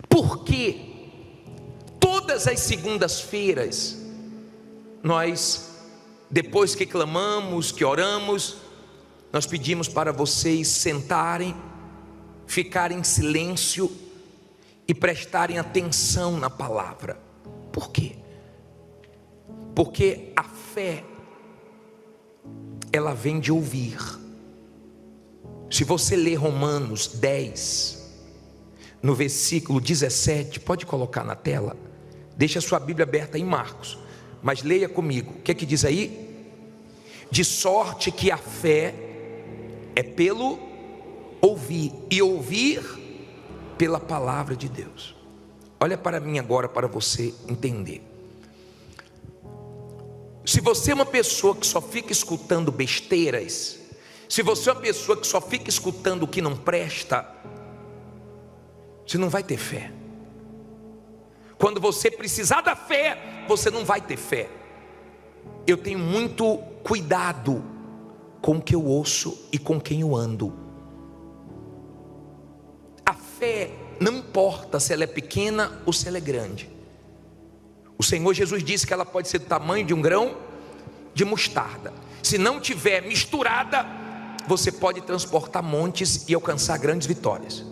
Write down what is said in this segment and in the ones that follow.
Porque todas as segundas-feiras, nós, depois que clamamos, que oramos, nós pedimos para vocês sentarem, ficarem em silêncio e prestarem atenção na palavra. Por quê? Porque a fé, ela vem de ouvir. Se você ler Romanos 10, no versículo 17, pode colocar na tela, deixa a sua Bíblia aberta em Marcos, mas leia comigo, o que é que diz aí? De sorte que a fé é pelo ouvir, e ouvir pela palavra de Deus. Olha para mim agora, para você entender. Se você é uma pessoa que só fica escutando besteiras, se você é uma pessoa que só fica escutando o que não presta, você não vai ter fé. Quando você precisar da fé, você não vai ter fé. Eu tenho muito cuidado com o que eu ouço e com quem eu ando. A fé não importa se ela é pequena ou se ela é grande. O Senhor Jesus disse que ela pode ser do tamanho de um grão de mostarda. Se não tiver misturada, você pode transportar montes e alcançar grandes vitórias.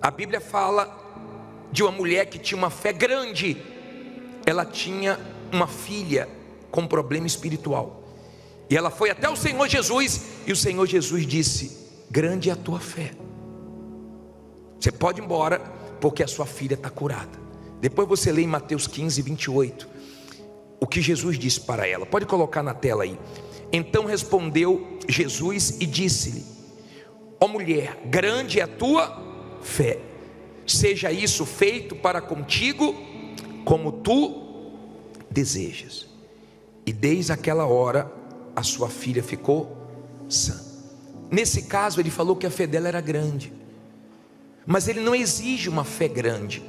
A Bíblia fala de uma mulher que tinha uma fé grande. Ela tinha uma filha com problema espiritual, e ela foi até o Senhor Jesus, e o Senhor Jesus disse: grande é a tua fé, você pode ir embora, porque a sua filha está curada. Depois você lê em Mateus 15, 28, o que Jesus disse para ela. Pode colocar na tela aí. Então respondeu Jesus e disse-lhe: ó mulher, grande é a tua fé, seja isso feito para contigo como tu desejas. E desde aquela hora a sua filha ficou sã. Nesse caso ele falou que a fé dela era grande, mas ele não exige uma fé grande.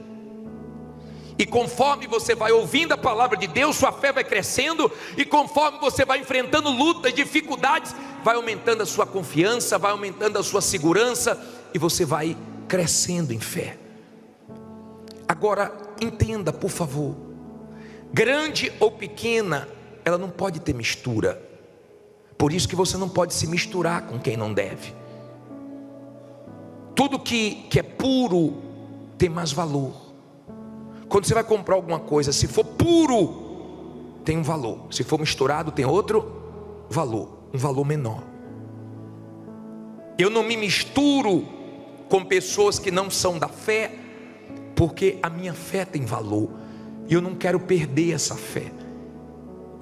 E conforme você vai ouvindo a palavra de Deus, sua fé vai crescendo, e conforme você vai enfrentando lutas, dificuldades, vai aumentando a sua confiança, vai aumentando a sua segurança, e você vai crescendo em fé. Agora entenda, por favor, grande ou pequena, ela não pode ter mistura. Por isso que você não pode se misturar com quem não deve. Tudo que é puro tem mais valor. Quando você vai comprar alguma coisa, se for puro, tem um valor. Se for misturado, tem outro valor, um valor menor. Eu não me misturo com pessoas que não são da fé, porque a minha fé tem valor, e eu não quero perder essa fé.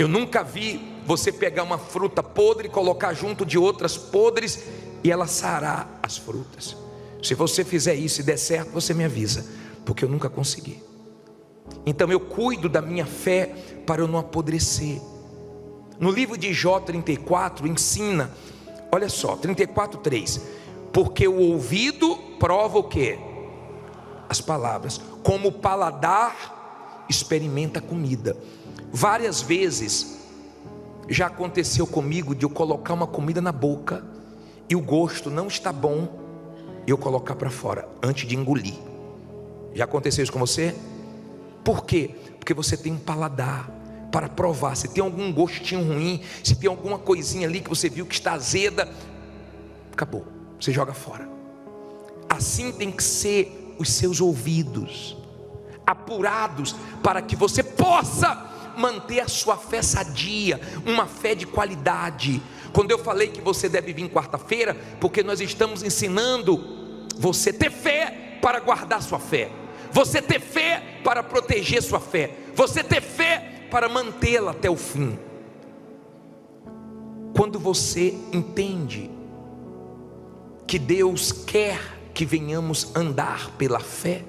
Eu nunca vi você pegar uma fruta podre e colocar junto de outras podres, e ela sarar as frutas. Se você fizer isso e der certo, você me avisa, porque eu nunca consegui. Então eu cuido da minha fé para eu não apodrecer. No livro de Jó 34 ensina, olha só, 34:3, porque o ouvido prova o quê? As palavras, como o paladar experimenta a comida. Várias vezes já aconteceu comigo de eu colocar uma comida na boca e o gosto não está bom, e eu colocar para fora antes de engolir. Já aconteceu isso com você? Por quê? Porque você tem um paladar para provar. Se tem algum gostinho ruim, se tem alguma coisinha ali que você viu que está azeda, acabou, você joga fora. Assim tem que ser os seus ouvidos, apurados, para que você possa manter a sua fé sadia, uma fé de qualidade. Quando eu falei que você deve vir quarta-feira, porque nós estamos ensinando você ter fé para guardar sua fé, você ter fé para proteger sua fé, você ter fé para mantê-la até o fim. Quando você entende que Deus quer que venhamos andar pela fé,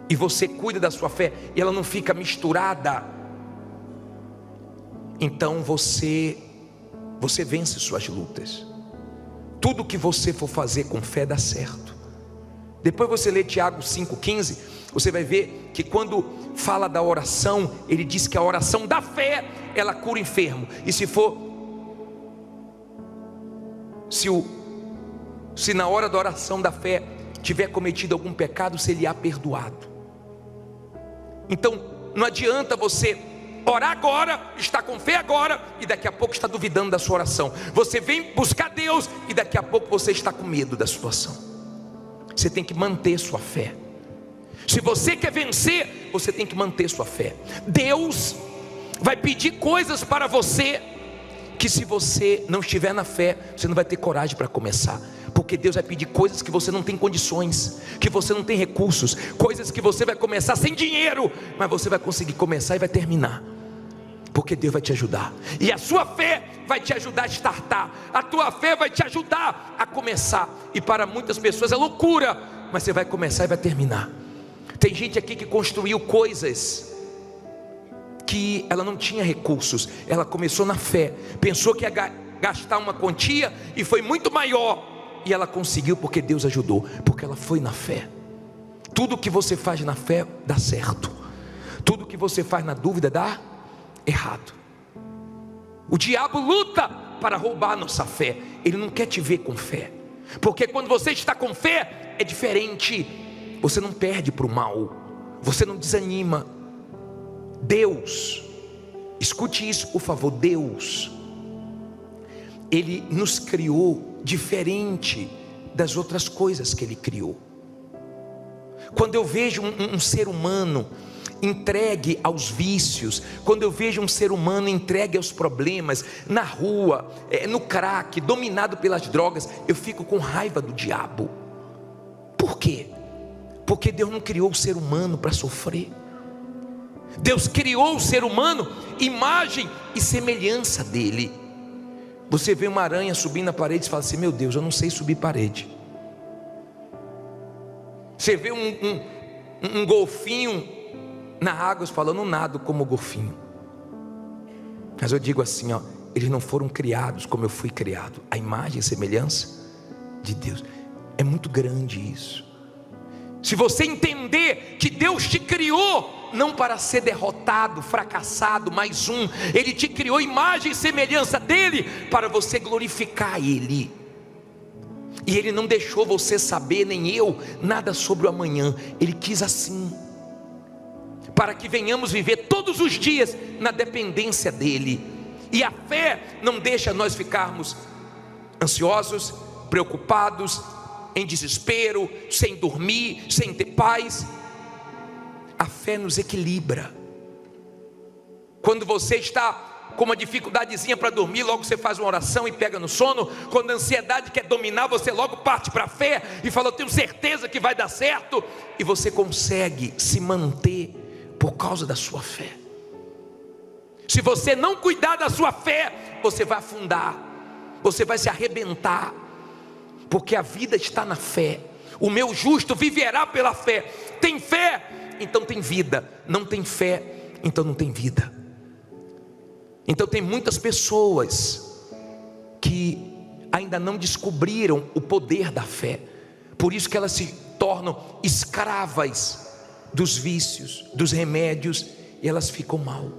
e você cuida da sua fé, e ela não fica misturada, então você vence suas lutas. Tudo que você for fazer com fé dá certo. Depois você lê Tiago 5,15, você vai ver que quando fala da oração, ele diz que a oração da fé, ela cura o enfermo. E se na hora da oração da fé, tiver cometido algum pecado, se lhe há perdoado. Então não adianta você orar agora, estar com fé agora, e daqui a pouco está duvidando da sua oração. Você vem buscar Deus e daqui a pouco você está com medo da situação. Você tem que manter sua fé. Se você quer vencer, você tem que manter sua fé. Deus vai pedir coisas para você que, se você não estiver na fé, você não vai ter coragem para começar. Porque Deus vai pedir coisas que você não tem condições, que você não tem recursos, coisas que você vai começar sem dinheiro, mas você vai conseguir começar e vai terminar, porque Deus vai te ajudar. E a sua fé vai te ajudar a startar, a tua fé vai te ajudar a começar. E para muitas pessoas é loucura, mas você vai começar e vai terminar. Tem gente aqui que construiu coisas que ela não tinha recursos, ela começou na fé, pensou que ia gastar uma quantia e foi muito maior, e ela conseguiu porque Deus ajudou, porque ela foi na fé. Tudo que você faz na fé dá certo, tudo que você faz na dúvida dá errado. O diabo luta para roubar a nossa fé, ele não quer te ver com fé, porque quando você está com fé é diferente, você não perde para o mal, você não desanima. Deus, escute isso por favor, Deus, Ele nos criou diferente das outras coisas que Ele criou. Quando eu vejo um ser humano entregue aos vícios, quando eu vejo um ser humano entregue aos problemas, na rua, no crack, dominado pelas drogas, eu fico com raiva do diabo. Por quê? Porque Deus não criou o ser humano para sofrer. Deus criou o ser humano, imagem e semelhança dele. Você vê uma aranha subindo na parede e fala assim: meu Deus, eu não sei subir parede. Você vê um golfinho na água e fala: eu não nado como o golfinho. Mas eu digo assim, ó, eles não foram criados como eu fui criado, a imagem e semelhança de Deus. É muito grande isso. Se você entender que Deus te criou não para ser derrotado, fracassado, mais um, Ele te criou imagem e semelhança dEle, para você glorificar Ele. E Ele não deixou você saber, nem eu, nada sobre o amanhã. Ele quis assim, para que venhamos viver todos os dias na dependência dEle. E a fé não deixa nós ficarmos ansiosos, preocupados, em desespero, sem dormir, sem ter paz. A fé nos equilibra. Quando você está com uma dificuldadezinha para dormir, logo você faz uma oração e pega no sono. Quando a ansiedade quer dominar, você logo parte para a fé e fala: eu tenho certeza que vai dar certo. E você consegue se manter por causa da sua fé. Se você não cuidar da sua fé, você vai afundar, você vai se arrebentar, porque a vida está na fé. O meu justo viverá pela fé. Tem fé, então tem vida. Não tem fé, então não tem vida. Então tem muitas pessoas que ainda não descobriram o poder da fé. Por isso que elas se tornam escravas dos vícios, dos remédios, e elas ficam mal.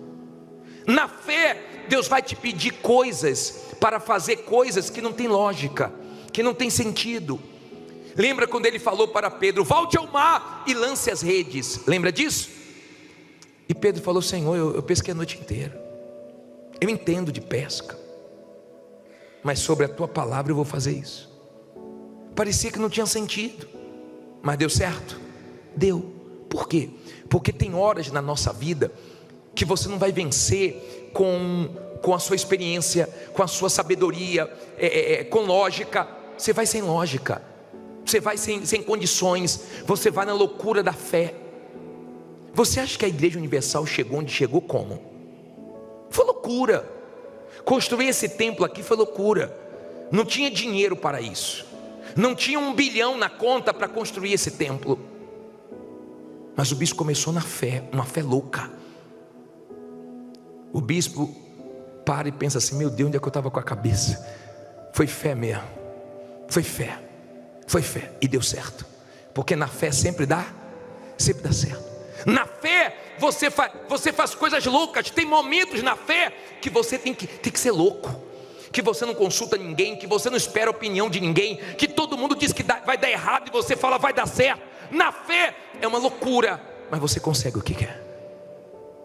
Na fé, Deus vai te pedir coisas, para fazer coisas que não tem lógica, que não tem sentido. Lembra quando Ele falou para Pedro: volte ao mar e lance as redes? Lembra disso? E Pedro falou: Senhor, eu pesquei a noite inteira, eu entendo de pesca, mas sobre a tua palavra eu vou fazer isso. Parecia que não tinha sentido, mas deu certo? Deu. Por quê? Porque tem horas na nossa vida que você não vai vencer com a sua experiência, com a sua sabedoria, com lógica. Você vai sem lógica, você vai sem condições, você vai na loucura da fé. Você acha que a Igreja Universal chegou onde chegou como? Foi loucura. Construir esse templo aqui foi loucura. Não tinha dinheiro para isso, não tinha 1 bilhão na conta para construir esse templo. Mas o bispo começou na fé, uma fé louca. O bispo para e pensa assim: meu Deus, onde é que eu estava com a cabeça? Foi fé mesmo, foi fé, e deu certo. Porque na fé sempre dá certo. Na fé você faz coisas loucas. Tem momentos na fé que você tem que ser louco. que você não consulta ninguém, que você não espera a opinião de ninguém, que todo mundo diz que vai dar errado e você fala vai dar certo. Na fé é uma loucura, mas você consegue o que quer.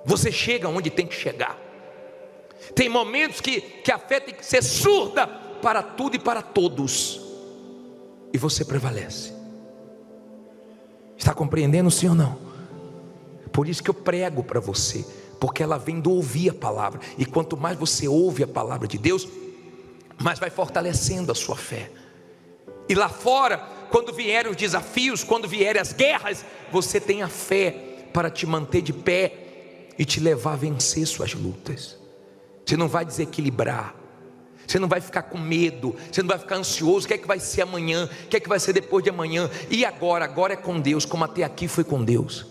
Você chega onde tem que chegar. Tem momentos que a fé tem que ser surda para tudo e para todos, e você prevalece. Está compreendendo, sim ou não? Por isso que eu prego para você, porque ela vem do ouvir a palavra, e quanto mais você ouve a palavra de Deus, mais vai fortalecendo a sua fé. E lá fora, quando vierem os desafios, quando vierem as guerras, você tem a fé para te manter de pé e te levar a vencer suas lutas. Você não vai desequilibrar, você não vai ficar com medo, você não vai ficar ansioso. O que é que vai ser amanhã? O que é que vai ser depois de amanhã? E agora? Agora é com Deus, como até aqui foi com Deus.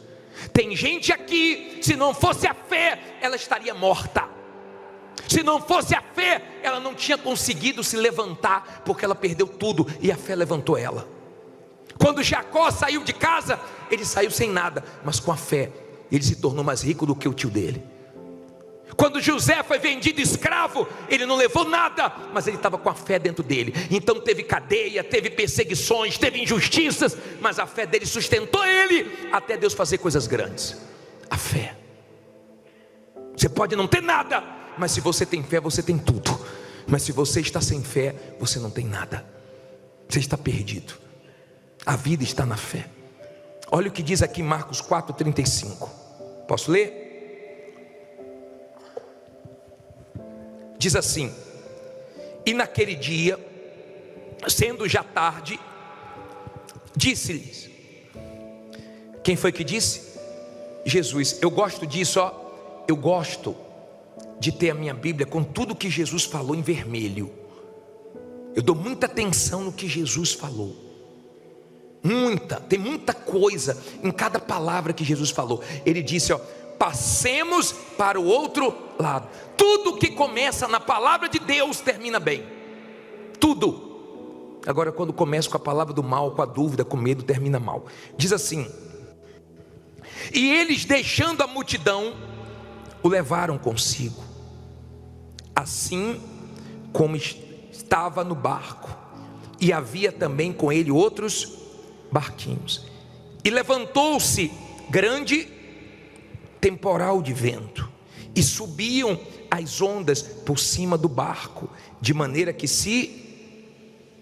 Tem gente aqui, se não fosse a fé, ela estaria morta. Se não fosse a fé, ela não tinha conseguido se levantar, porque ela perdeu tudo e a fé levantou ela. Quando Jacó saiu de casa, ele saiu sem nada, mas com a fé ele se tornou mais rico do que o tio dele. Quando José foi vendido escravo, ele não levou nada, mas ele estava com a fé dentro dele. Então teve cadeia, teve perseguições, teve injustiças, mas a fé dele sustentou ele, até Deus fazer coisas grandes. A fé. Você pode não ter nada, mas se você tem fé, você tem tudo. Mas se você está sem fé, você não tem nada. Você está perdido. A vida está na fé. Olha o que diz aqui Marcos 4,35. Posso ler? Diz assim: e naquele dia, sendo já tarde, disse-lhes. Quem foi que disse? Jesus. Eu gosto disso, ó. Eu gosto de ter a minha Bíblia com tudo que Jesus falou em vermelho. Eu dou muita atenção no que Jesus falou. Tem muita coisa em cada palavra que Jesus falou. Ele disse, ó: passemos para o outro lado. Tudo que começa na palavra de Deus termina bem. Tudo. Agora, quando começa com a palavra do mal, com a dúvida, com medo, termina mal. Diz assim: e eles, deixando a multidão, o levaram consigo, assim como estava no barco, e havia também com ele outros barquinhos. E levantou-se grande temporal de vento, e subiam as ondas por cima do barco, de maneira que se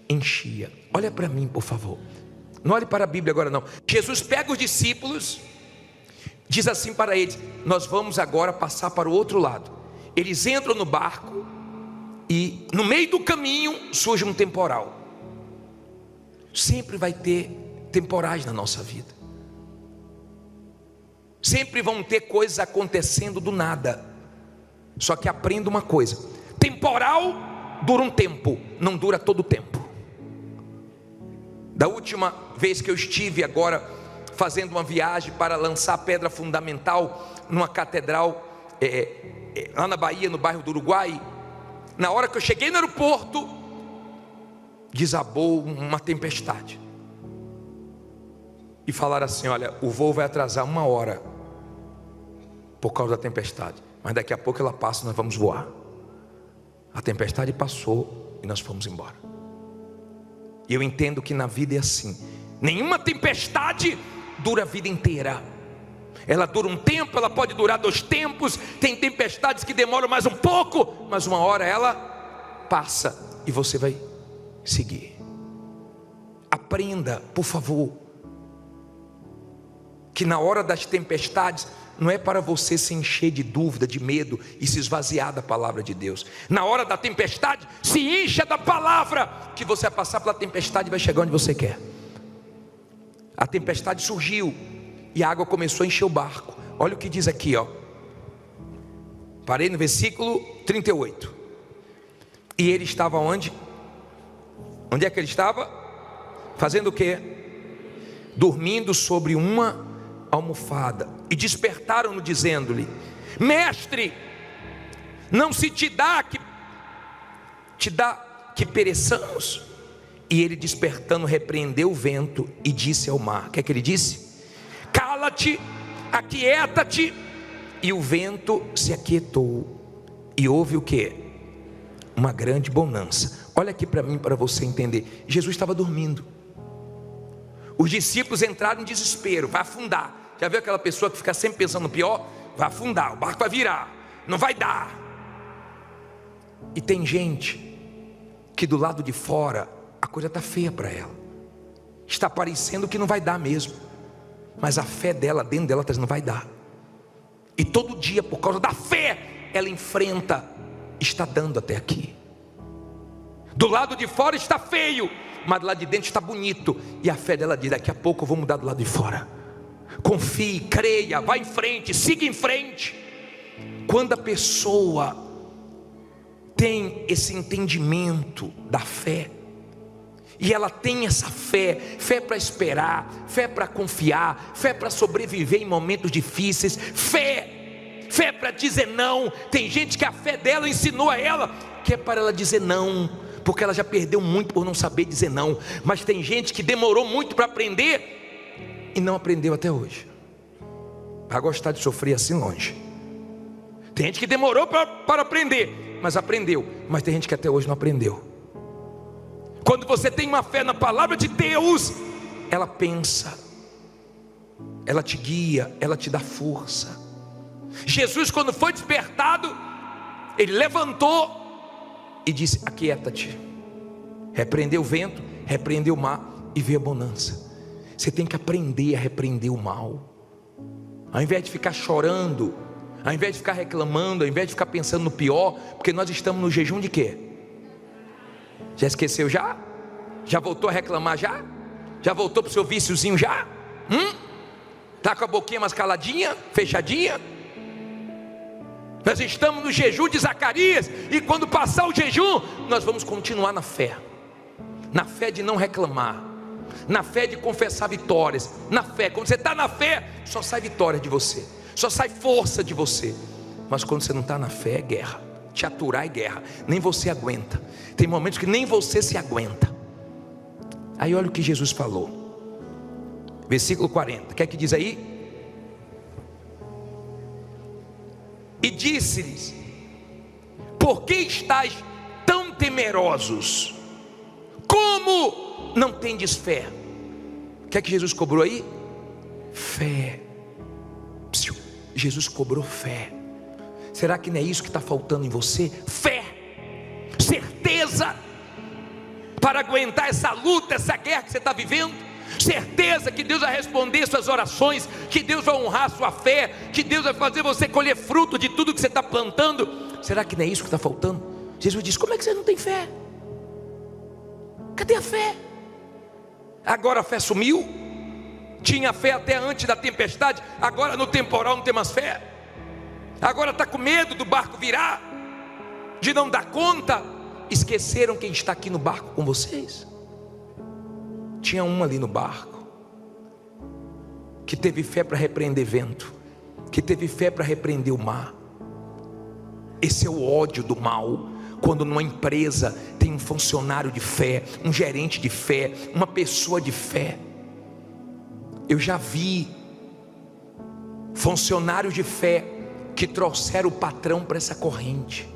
enchia. Olha para mim, por favor. Não olhe para a Bíblia agora não. Jesus pega os discípulos, diz assim para eles: nós vamos agora passar para o outro lado. Eles entram no barco, e no meio do caminho surge um temporal. Sempre vai ter temporais na nossa vida. Sempre vão ter coisas acontecendo do nada. Só que aprenda uma coisa: temporal dura um tempo, não dura todo o tempo. Da última vez que eu estive agora fazendo uma viagem para lançar a pedra fundamental numa catedral lá na Bahia, no bairro do Uruguai, na hora que eu cheguei no aeroporto, desabou uma tempestade. E falaram assim: olha, o voo vai atrasar 1 hora por causa da tempestade, mas daqui a pouco ela passa e nós vamos voar. A tempestade passou e nós fomos embora. E eu entendo que na vida é assim. Nenhuma tempestade dura a vida inteira. Ela dura um tempo, ela pode durar 2 tempos. Tem tempestades que demoram mais um pouco, mas 1 hora ela passa e você vai seguir. Aprenda, por favor, que na hora das tempestades não é para você se encher de dúvida, de medo e se esvaziar da palavra de Deus. Na hora da tempestade, se encha da palavra, que você vai passar pela tempestade e vai chegar onde você quer. A tempestade surgiu e a água começou a encher o barco. Olha o que diz aqui, ó. Parei no versículo 38. E ele estava onde? Onde é que ele estava? Fazendo o quê? Dormindo sobre uma almofada. E despertaram-no dizendo-lhe: mestre, não se te dá que pereçamos? E ele, despertando, repreendeu o vento e disse ao mar. O que é que ele disse? Cala-te, aquieta-te. E o vento se aquietou. E houve o quê? uma grande bonança. Olha aqui para mim, para você entender. Jesus estava dormindo. Os discípulos entraram em desespero, vai afundar. Já viu aquela pessoa que fica sempre pensando no pior? Vai afundar, o barco vai virar, não vai dar. E tem gente que do lado de fora a coisa está feia para ela, está parecendo que não vai dar mesmo, mas a fé dela, dentro dela, não vai dar. E todo dia, por causa da fé, ela enfrenta, está dando até aqui. Do lado de fora está feio, mas do lado de dentro está bonito. E a fé dela diz: daqui a pouco eu vou mudar do lado de fora. Confie, creia, vá em frente, siga em frente. Quando a pessoa tem esse entendimento da fé, e ela tem essa fé, fé para esperar, fé para confiar, fé para sobreviver em momentos difíceis, fé para dizer não. Tem gente que a fé dela ensinou a ela que é para ela dizer não, porque ela já perdeu muito por não saber dizer não. Mas tem gente que demorou muito para aprender e não aprendeu até hoje. Vai gostar de sofrer assim longe. Tem gente que demorou para aprender, mas aprendeu. Mas tem gente que até hoje não aprendeu. Quando você tem uma fé na palavra de Deus, ela pensa, ela te guia, ela te dá força. Jesus, quando foi despertado, ele levantou e disse: aquieta-te, repreendeu o vento, repreendeu o mar e veio a bonança. Você tem que aprender a repreender o mal. Ao invés de ficar chorando, ao invés de ficar reclamando, ao invés de ficar pensando no pior, porque nós estamos no jejum de quê? Já esqueceu já? Já voltou a reclamar já? Já voltou para o seu viciozinho já? Está com a boquinha mais caladinha, fechadinha? Nós estamos no jejum de Zacarias, e quando passar o jejum, nós vamos continuar na fé de não reclamar, na fé de confessar vitórias, na fé. Quando você está na fé, só sai vitória de você, só sai força de você. Mas quando você não está na fé, é guerra. Te aturar é guerra, nem você aguenta. Tem momentos que nem você se aguenta. Aí olha o que Jesus falou, versículo 40, quer que diz aí? E disse-lhes: por que estáis tão temerosos? Como não tendes fé? O que é que Jesus cobrou aí? Fé. Jesus cobrou fé. Será que não é isso que está faltando em você? Fé, certeza para aguentar essa luta, essa guerra que você está vivendo. Certeza que Deus vai responder suas orações, que Deus vai honrar sua fé, que Deus vai fazer você colher fruto de tudo que você está plantando. Será que não é isso que está faltando? Jesus diz: como é que você não tem fé? Cadê a fé? Agora a fé sumiu. Tinha fé até antes da tempestade, agora no temporal não tem mais fé. Agora está com medo do barco virar, de não dar conta. Esqueceram quem está aqui no barco com vocês? Tinha um ali no barco que teve fé para repreender vento, que teve fé para repreender o mar. Esse é o ódio do mal. Quando numa empresa tem um funcionário de fé, um gerente de fé, uma pessoa de fé. Eu já vi funcionários de fé que trouxeram o patrão para essa corrente,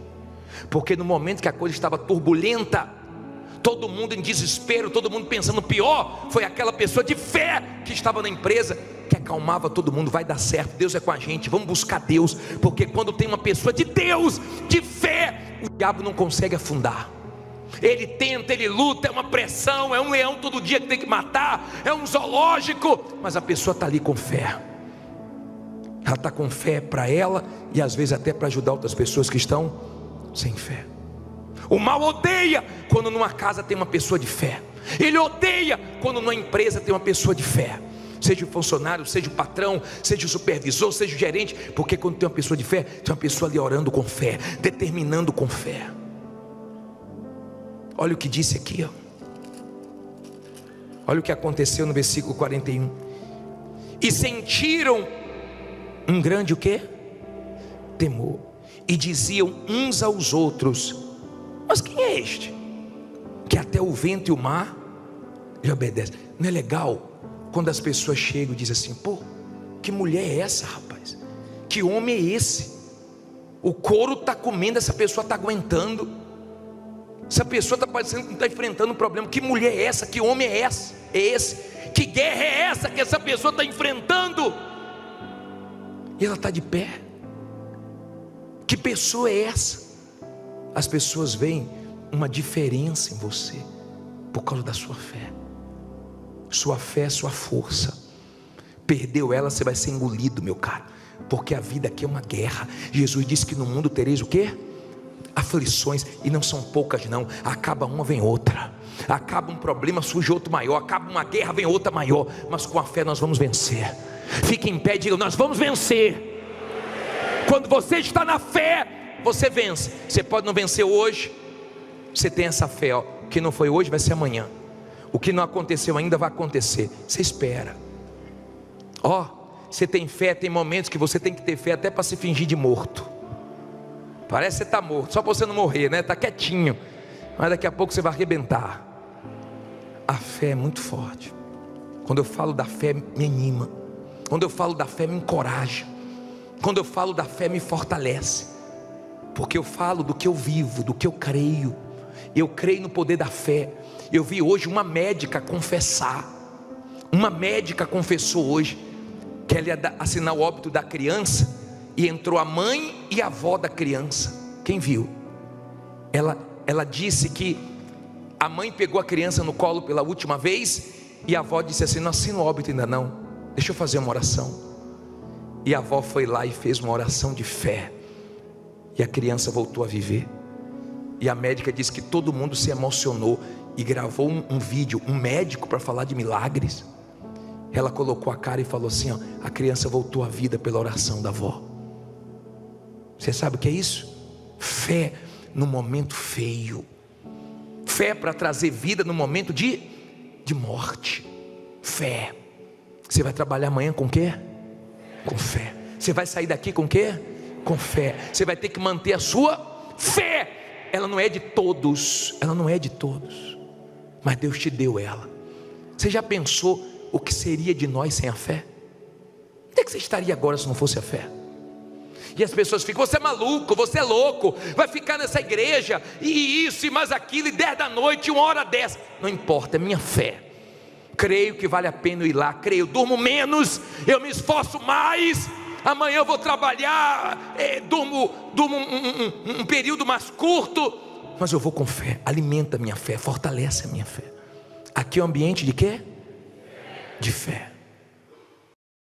porque no momento que a coisa estava turbulenta, todo mundo em desespero, todo mundo pensando no pior, foi aquela pessoa de fé que estava na empresa, que acalmava todo mundo. Vai dar certo, Deus é com a gente, vamos buscar Deus, porque quando tem uma pessoa de Deus, de fé, o diabo não consegue afundar. Ele tenta, ele luta, é uma pressão, é um leão todo dia que tem que matar, é um zoológico, mas a pessoa está ali com fé. Ela está com fé para ela, e às vezes até para ajudar outras pessoas que estão sem fé. O mal odeia quando numa casa tem uma pessoa de fé. Ele odeia quando numa empresa tem uma pessoa de fé. Seja o funcionário, seja o patrão, seja o supervisor, seja o gerente. Porque quando tem uma pessoa de fé, tem uma pessoa ali orando com fé, determinando com fé. Olha o que disse aqui, ó. Olha o que aconteceu no versículo 41. E sentiram um grande o quê? Temor. E diziam uns aos outros: mas quem é este, que até o vento e o mar lhe obedecem? Não é legal quando as pessoas chegam e dizem assim: pô, que mulher é essa, rapaz? Que homem é esse? O couro está comendo, essa pessoa está aguentando. Essa pessoa está parecendo que não está enfrentando um problema. Que mulher é essa? Que homem é esse? Que guerra é essa que essa pessoa está enfrentando? E ela está de pé. Que pessoa é essa? As pessoas veem uma diferença em você por causa da sua fé. Sua fé é sua força. Perdeu ela, você vai ser engolido, meu caro, porque a vida aqui é uma guerra. Jesus disse que no mundo tereis o quê? Aflições, e não são poucas não. Acaba uma, vem outra. Acaba um problema, surge outro maior. Acaba uma guerra, vem outra maior. Mas com a fé nós vamos vencer. Fique em pé e diga: nós vamos vencer. Quando você está na fé, você vence. Você pode não vencer hoje. Você tem essa fé, ó. O que não foi hoje vai ser amanhã. O que não aconteceu ainda vai acontecer. Você espera. Ó, você tem fé. Tem momentos que você tem que ter fé até para se fingir de morto. Parece que você está morto, só para você não morrer, né? Está quietinho, mas daqui a pouco você vai arrebentar. A fé é muito forte. Quando eu falo da fé, me anima. Quando eu falo da fé, me encoraja. Quando eu falo da fé, me fortalece. Porque eu falo do que eu vivo, do que eu creio. Eu creio no poder da fé. Eu vi hoje uma médica confessar. Uma médica confessou hoje que ela ia assinar o óbito da criança, e entrou a mãe e a avó da criança. Quem viu? Ela disse que a mãe pegou a criança no colo pela última vez, e a avó disse assim: não assina o óbito ainda não, deixa eu fazer uma oração. E a avó foi lá e fez uma oração de fé, e a criança voltou a viver. E a médica disse que todo mundo se emocionou e gravou um vídeo, um médico para falar de milagres. Ela colocou a cara e falou assim, ó: a criança voltou à vida pela oração da avó. Você sabe o que é isso? Fé no momento feio. Fé para trazer vida no momento de morte. Fé. Você vai trabalhar amanhã com o quê? Com fé. Você vai sair daqui com o quê? Com fé. Você vai ter que manter a sua fé. Ela não é de todos. Ela não é de todos. Mas Deus te deu ela. Você já pensou o que seria de nós sem a fé? Onde é que você estaria agora se não fosse a fé? E as pessoas ficam: você é maluco, você é louco, vai ficar nessa igreja, e isso, e mais aquilo, e 10 da noite, 1h10. Não importa, é minha fé. Creio que vale a pena eu ir lá. Creio, eu durmo menos, eu me esforço mais. Amanhã eu vou trabalhar, durmo um período mais curto, mas eu vou com fé. Alimenta a minha fé, fortalece a minha fé. Aqui é um ambiente de quê? De fé.